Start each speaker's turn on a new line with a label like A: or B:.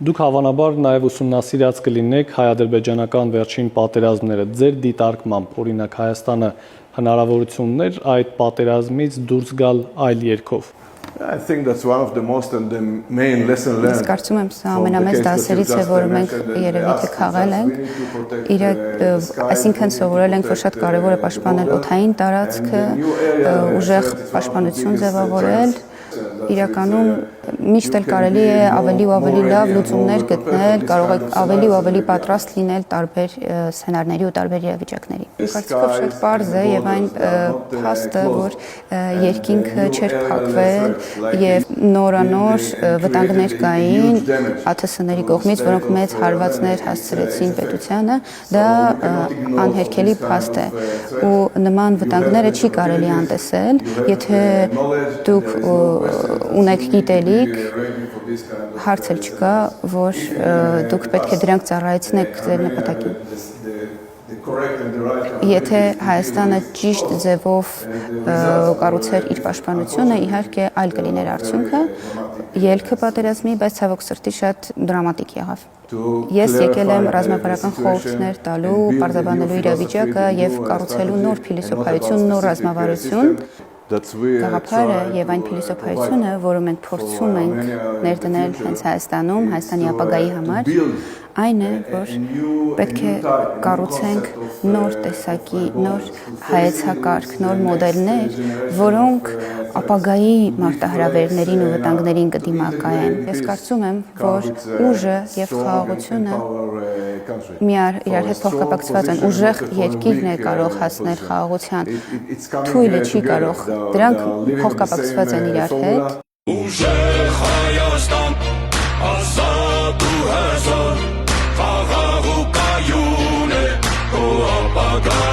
A: Դուք հավանաբար նաև ուսումնասիրած կլինեք հայ-ադրբեջանական վերջին պատերազմները, ձեր դիտարկմամբ, օրինակ Հայաստանը հնարավորություններ այդ պատերազմից դուրս գալ այլ երկով։
B: I think that's one of the most and the main lesson learned.
C: Ես կարծում եմ սա ամենամեծ դասերից է, որ մենք երևի թե քաղել ենք, այսինքն սովորել ենք, որ շատ կարևոր է պաշտպանել օդային տարածքը, ուժեղ պաշտպանություն ձևավորել, իրականում միշտ էլ կարելի է ավելի ու ավելի լավ լուծումներ գտնել, կարող եք ավելի ու ավելի պատրաստ լինել տարբեր սցենարների ու տարբեր իրավիճակների։ Կարծիքով շատ պարզ է եւ այն փաստը, որ երկինքը չէր փակվել եւ նորանոր վտանգներ կային ԱԹՍ-ների կողմից, որոնք մեծ հարվածներ հասցրեցին պետությանը, դա անհերքելի փաստ է ու նման վտանգները չի կարելի անտեսել, եթե դուք ունեք գիտելիք, հարց էլ չկա, որ դուք պետք է դրանք ծառայեցնեք ձեր նպատակին։ Եթե Հայաստանը ճիշտ ձևով կառուցեր իր պաշտպանությունը, իհարկե այլ կլիներ արդյունքը, ելքը պատերազմի, բայց ցավոք սրտի շատ դրամատիկ եղավ։ Ես եկել եմ ռազմավարական խորհուրդներ տալու, պարզաբանելու իրավիճակը եւ կառուցելու նոր փիլիսոփայություն, նոր ռազմավարություն, գաղափարը եւ այն փիլիսոփայությունը, որը մենք փորձում ենք ներդնել հենց Հայաստանում, Հայաստանի ապագայի համար, այն է, որ պետք է կառուցենք նոր տեսակի, նոր հայեցակարգ, նոր մոդելներ, որոնք ապագայի մարտահրավերներին ու վտանգներին կդիմակայեն։ Ես կարծում եմ, որ ուժը եւ խաղաղությունը իրար հետ փոխկապակցված են։ Ուժեղ երկիրն է կարող հասնել խաղաղության, թույլը չի կարող։ Դրանք փոխկապակցված են իրար հետ։
D: Ուժեղ Հայաստան, ազատ ու հզոր, խաղաղ ու կայուն է, ու ապագա